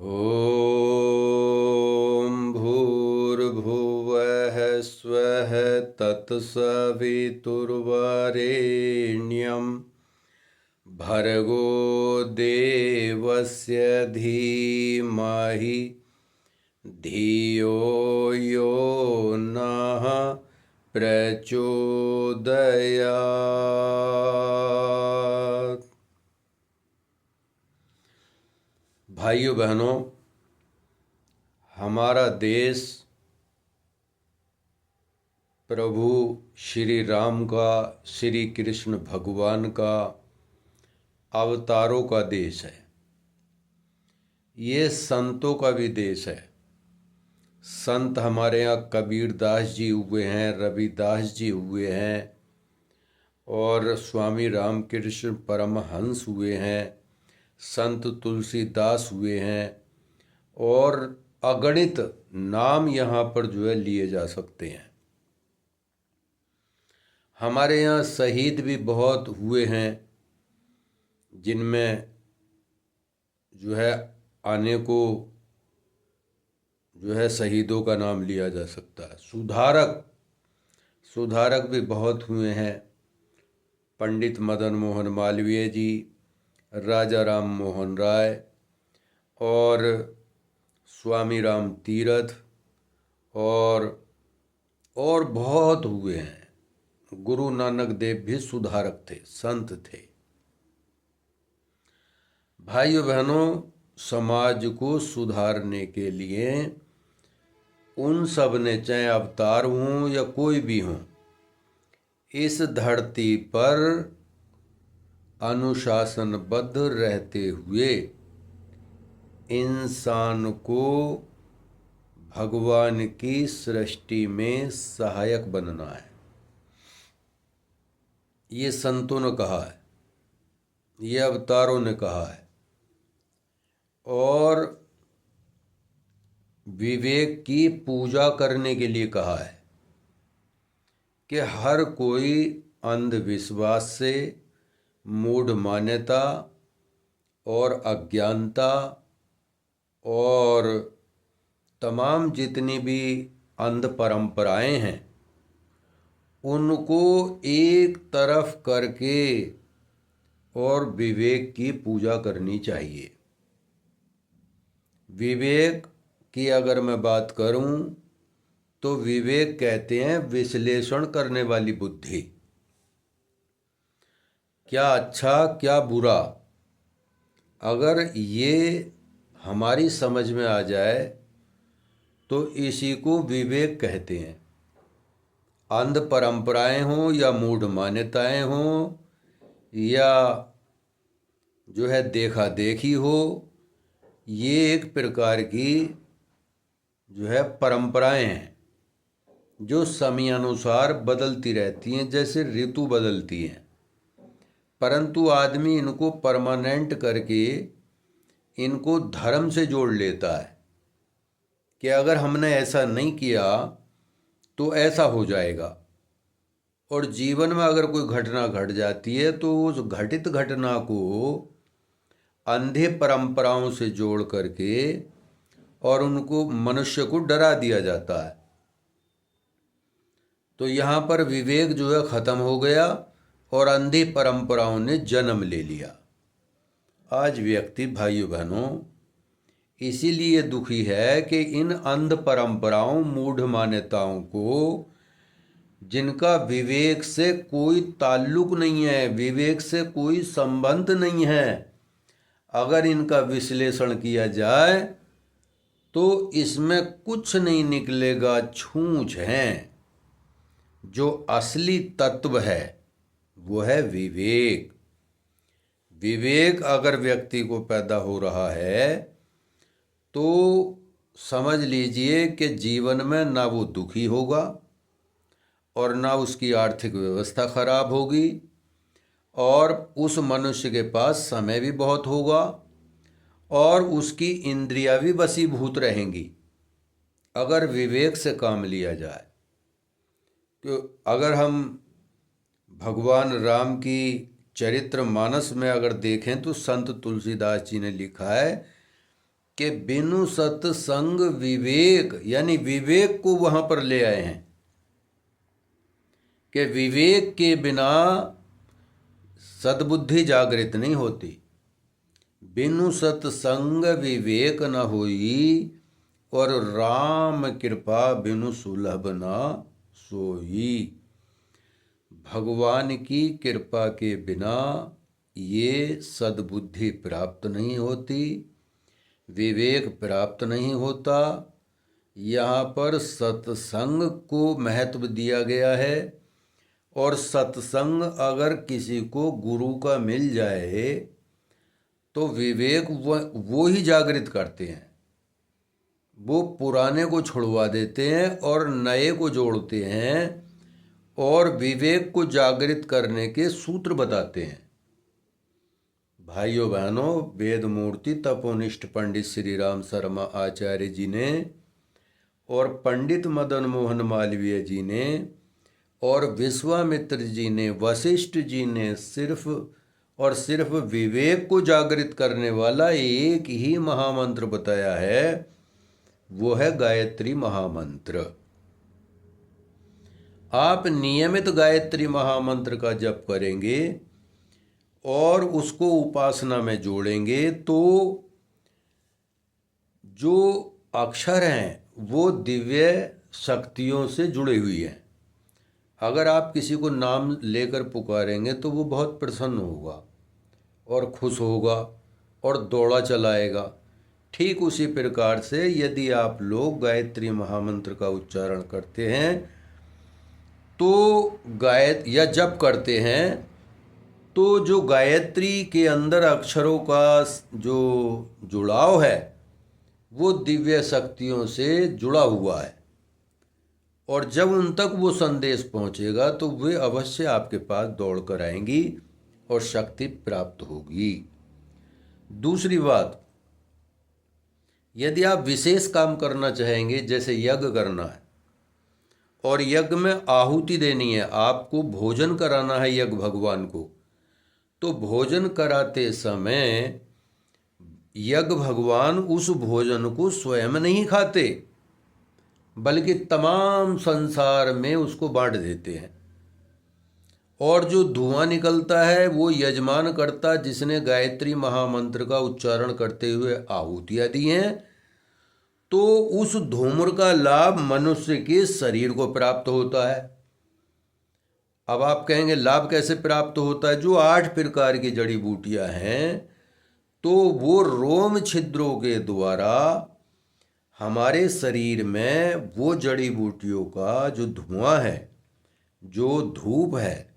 ॐ भूर्भुवः स्वः तत्सवितुर्वरेण्यं भर्गो देवस्य धीमहि धियो यो नः प्रचोदयात्। भाइयों बहनों, हमारा देश प्रभु श्री राम का, श्री कृष्ण भगवान का अवतारों का देश है। ये संतों का भी देश है। संत हमारे यहाँ कबीरदास जी हुए हैं, रविदास जी हुए हैं और स्वामी रामकृष्ण परमहंस हुए हैं, संत तुलसीदास हुए हैं और अगणित नाम यहाँ पर लिए जा सकते हैं। हमारे यहाँ शहीद भी बहुत हुए हैं, जिनमें अनेकों शहीदों का नाम लिया जा सकता है। सुधारक भी बहुत हुए हैं। पंडित मदन मोहन मालवीय जी, राजा राम मोहन राय और स्वामी राम तीरथ और बहुत हुए हैं। गुरु नानक देव भी सुधारक थे, संत थे। भाइयों बहनों, समाज को सुधारने के लिए उन सब ने, चाहे अवतार हों या कोई भी हों, इस धरती पर अनुशासनबद्ध रहते हुए इंसान को भगवान की सृष्टि में सहायक बनना है। ये संतों ने कहा है, ये अवतारों ने कहा है और विवेक की पूजा करने के लिए कहा है कि हर कोई अंधविश्वास से, मूढ़ मान्यता और अज्ञानता और तमाम जितनी भी अंध परंपराएं हैं, उनको एक तरफ करके और विवेक की पूजा करनी चाहिए। विवेक की अगर मैं बात करूं तो विवेक कहते हैं विश्लेषण करने वाली बुद्धि। क्या अच्छा क्या बुरा, अगर ये हमारी समझ में आ जाए तो इसी को विवेक कहते हैं। अंध परंपराएं हों या मूढ़ मान्यताएं हों या देखा देखी हो, ये एक प्रकार की परंपराएं हैं जो समयानुसार बदलती रहती हैं, जैसे ऋतु बदलती हैं। परंतु आदमी इनको परमानेंट करके इनको धर्म से जोड़ लेता है कि अगर हमने ऐसा नहीं किया तो ऐसा हो जाएगा। और जीवन में अगर कोई घटना घट जाती है तो उस घटित घटना को अंधे परंपराओं से जोड़ करके और उनको मनुष्य को डरा दिया जाता है। तो यहाँ पर विवेक खत्म हो गया और अंधी परंपराओं ने जन्म ले लिया। आज व्यक्ति, भाइयों बहनों, इसीलिए दुखी है कि इन अंध परंपराओं, मूढ़ मान्यताओं को, जिनका विवेक से कोई ताल्लुक नहीं है, विवेक से कोई संबंध नहीं है, अगर इनका विश्लेषण किया जाए तो इसमें कुछ नहीं निकलेगा। छूछ हैं। जो असली तत्व है वो है विवेक। विवेक अगर व्यक्ति को पैदा हो रहा है तो समझ लीजिए कि जीवन में ना वो दुखी होगा और ना उसकी आर्थिक व्यवस्था खराब होगी और उस मनुष्य के पास समय भी बहुत होगा और उसकी इंद्रियां भी वशीभूत रहेंगी, अगर विवेक से काम लिया जाए। तो अगर हम भगवान राम की चरित्र मानस में अगर देखें तो संत तुलसीदास जी ने लिखा है कि बिनु सत्संग विवेक, यानी विवेक को वहां पर ले आए हैं कि विवेक के बिना सद्बुद्धि जागृत नहीं होती। बिनु सत्संग विवेक न होई, और राम कृपा बिनु सुलभ न सोई। भगवान की कृपा के बिना ये सद्बुद्धि प्राप्त नहीं होती, विवेक प्राप्त नहीं होता। यहाँ पर सत्संग को महत्व दिया गया है, और सत्संग अगर किसी को गुरु का मिल जाए तो विवेक वो ही जागृत करते हैं। वो पुराने को छुड़वा देते हैं और नए को जोड़ते हैं, और विवेक को जागृत करने के सूत्र बताते हैं। भाइयों बहनों, वेद मूर्ति तपोनिष्ठ पंडित श्री राम शर्मा आचार्य जी ने और पंडित मदन मोहन मालवीय जी ने और विश्वामित्र जी ने, वशिष्ठ जी ने सिर्फ और सिर्फ विवेक को जागृत करने वाला एक ही महामंत्र बताया है, वो है गायत्री महामंत्र। आप नियमित गायत्री महामंत्र का जप करेंगे और उसको उपासना में जोड़ेंगे तो जो अक्षर हैं वो दिव्य शक्तियों से जुड़ी हुई हैं। अगर आप किसी को नाम लेकर पुकारेंगे तो वो बहुत प्रसन्न होगा और खुश होगा और दौड़ा चलाएगा। ठीक उसी प्रकार से यदि आप लोग गायत्री महामंत्र का उच्चारण करते हैं तो या जप करते हैं तो जो गायत्री के अंदर अक्षरों का जो जुड़ाव है वो दिव्य शक्तियों से जुड़ा हुआ है, और जब उन तक वो संदेश पहुंचेगा तो वे अवश्य आपके पास दौड़ कर आएंगी और शक्ति प्राप्त होगी। दूसरी बात, यदि आप विशेष काम करना चाहेंगे, जैसे यज्ञ करना है और यज्ञ में आहुति देनी है, आपको भोजन कराना है यज्ञ भगवान को, तो भोजन कराते समय यज्ञ भगवान उस भोजन को स्वयं नहीं खाते, बल्कि तमाम संसार में उसको बांट देते हैं। और जो धुआं निकलता है वो यजमान करता, जिसने गायत्री महामंत्र का उच्चारण करते हुए आहुतियाँ दी हैं, तो उस धूम्र का लाभ मनुष्य के शरीर को प्राप्त होता है। अब आप कहेंगे लाभ कैसे प्राप्त होता है? जो 8 प्रकार की जड़ी बूटियां हैं, तो वो रोम छिद्रों के द्वारा हमारे शरीर में वो जड़ी बूटियों का जो धुआं है, जो धूप है,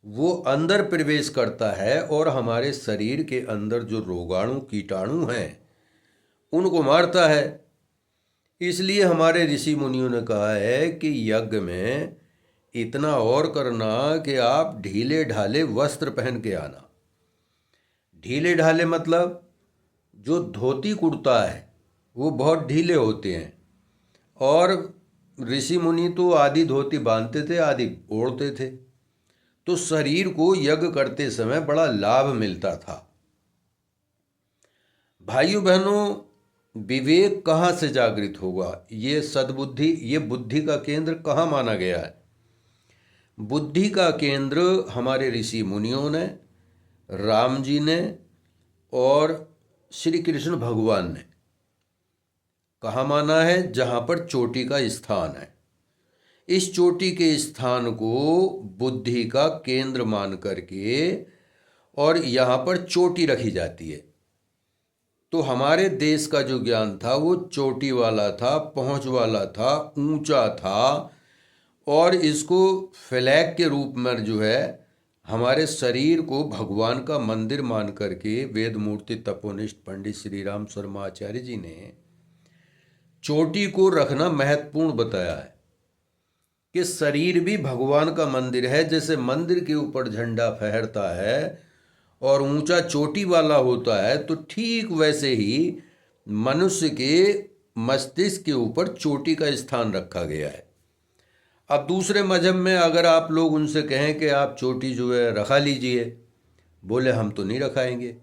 वो अंदर प्रवेश करता है और हमारे शरीर के अंदर जो रोगाणु कीटाणु हैं उनको मारता है। इसलिए हमारे ऋषि मुनियों ने कहा है कि यज्ञ में इतना और करना कि आप ढीले ढाले वस्त्र पहन के आना। ढीले ढाले मतलब जो धोती कुर्ता है वो बहुत ढीले होते हैं, और ऋषि मुनि तो आधी धोती बांधते थे, आधी ओढ़ते थे, तो शरीर को यज्ञ करते समय बड़ा लाभ मिलता था। भाइयों बहनों, विवेक कहाँ से जागृत होगा? ये सद्बुद्धि, ये बुद्धि का केंद्र कहाँ माना गया है? बुद्धि का केंद्र हमारे ऋषि मुनियों ने, राम जी ने और श्री कृष्ण भगवान ने कहाँ माना है? जहाँ पर चोटी का स्थान है। इस चोटी के स्थान को बुद्धि का केंद्र मान करके और यहाँ पर चोटी रखी जाती है। तो हमारे देश का जो ज्ञान था वो चोटी वाला था, पहुँच वाला था, ऊंचा था, और इसको फ्लैग के रूप में जो है हमारे शरीर को भगवान का मंदिर मान करके वेद मूर्ति तपोनिष्ठ पंडित श्री राम शर्मा आचार्य जी ने चोटी को रखना महत्वपूर्ण बताया है कि शरीर भी भगवान का मंदिर है। जैसे मंदिर के ऊपर झंडा फहरता है और ऊंचा चोटी वाला होता है, तो ठीक वैसे ही मनुष्य के मस्तिष्क के ऊपर चोटी का स्थान रखा गया है। अब दूसरे मजहब में अगर आप लोग उनसे कहें कि आप चोटी जो है रखा लीजिए, बोले हम तो नहीं रखाएंगे।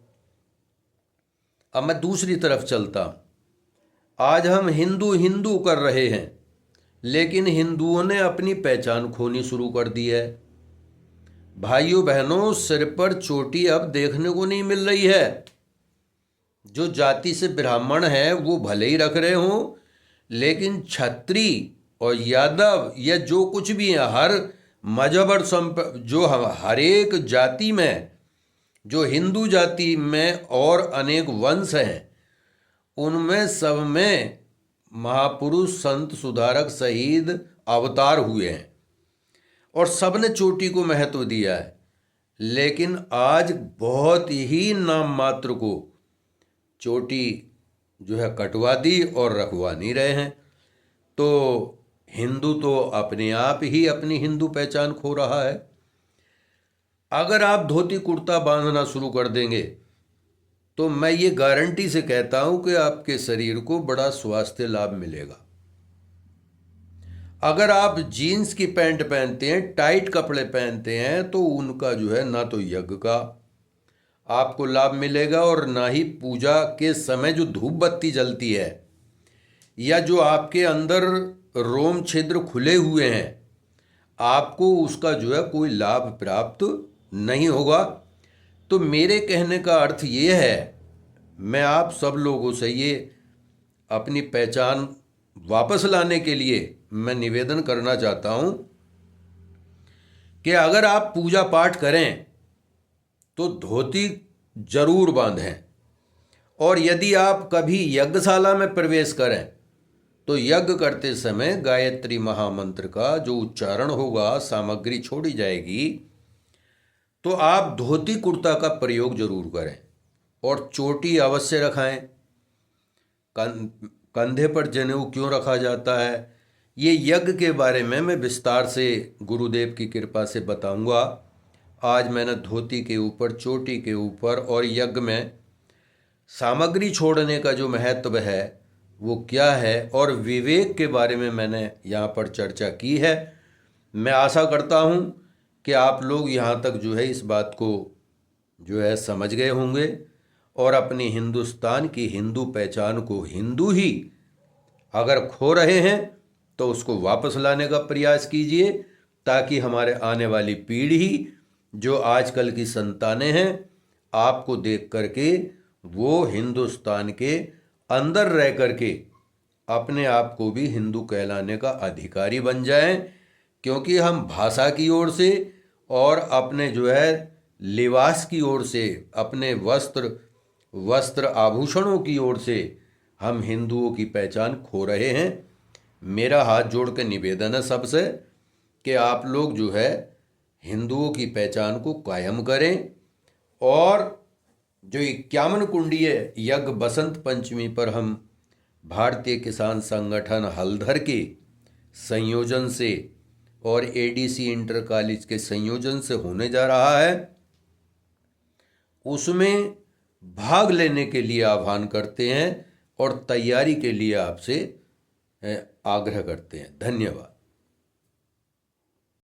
अब मैं दूसरी तरफ चलता हूँ। आज हम हिंदू हिंदू कर रहे हैं, लेकिन हिंदुओं ने अपनी पहचान खोनी शुरू कर दी है। भाइयों बहनों, सिर पर चोटी अब देखने को नहीं मिल रही है। जो जाति से ब्राह्मण है वो भले ही रख रहे हों, लेकिन छत्री और यादव या जो कुछ भी है, हर मजहब और जो हर एक जाति में, जो हिंदू जाति में और अनेक वंश हैं, उनमें सब में महापुरुष संत सुधारक शहीद अवतार हुए हैं और सब ने चोटी को महत्व दिया है। लेकिन आज बहुत ही नाम मात्र को चोटी जो है कटवा दी और रखवा नहीं रहे हैं। तो हिंदू तो अपने आप ही अपनी हिंदू पहचान खो रहा है। अगर आप धोती कुर्ता बांधना शुरू कर देंगे तो मैं ये गारंटी से कहता हूं कि आपके शरीर को बड़ा स्वास्थ्य लाभ मिलेगा। अगर आप जीन्स की पैंट पहनते हैं, टाइट कपड़े पहनते हैं, तो उनका जो है ना तो यज्ञ का आपको लाभ मिलेगा और ना ही पूजा के समय जो धूप बत्ती जलती है या जो आपके अंदर रोम छिद्र खुले हुए हैं, आपको उसका जो है कोई लाभ प्राप्त नहीं होगा। तो मेरे कहने का अर्थ ये है, मैं आप सब लोगों से ये अपनी पहचान वापस लाने के लिए मैं निवेदन करना चाहता हूँ कि अगर आप पूजा पाठ करें तो धोती जरूर बांधें, और यदि आप कभी यज्ञशाला में प्रवेश करें तो यज्ञ करते समय गायत्री महामंत्र का जो उच्चारण होगा, सामग्री छोड़ी जाएगी, तो आप धोती कुर्ता का प्रयोग जरूर करें और चोटी अवश्य रखाएं। कंधे पर जनेऊ क्यों रखा जाता है, ये यज्ञ के बारे में मैं विस्तार से गुरुदेव की कृपा से बताऊंगा। आज मैंने धोती के ऊपर, चोटी के ऊपर और यज्ञ में सामग्री छोड़ने का जो महत्व है वो क्या है और विवेक के बारे में मैंने यहाँ पर चर्चा की है। मैं आशा करता हूँ कि आप लोग यहाँ तक जो है इस बात को जो है समझ गए होंगे और अपनी हिंदुस्तान की हिंदू पहचान को, हिंदू ही अगर खो रहे हैं तो उसको वापस लाने का प्रयास कीजिए, ताकि हमारे आने वाली पीढ़ी जो आजकल की संतानें हैं, आपको देख करके वो हिंदुस्तान के अंदर रह करके अपने आप को भी हिंदू कहलाने का अधिकारी बन जाएं। क्योंकि हम भाषा की ओर से और अपने जो है लिबास की ओर से, अपने वस्त्र आभूषणों की ओर से हम हिंदुओं की पहचान खो रहे हैं। मेरा हाथ जोड़ के निवेदन है सबसे कि आप लोग जो है हिंदुओं की पहचान को कायम करें और जो 51 कुंडीय यज्ञ बसंत पंचमी पर हम भारतीय किसान संगठन हलधर के संयोजन से और एडीसी इंटर कॉलेज के संयोजन से होने जा रहा है, उसमें भाग लेने के लिए आह्वान करते हैं और तैयारी के लिए आपसे आग्रह करते हैं। धन्यवाद।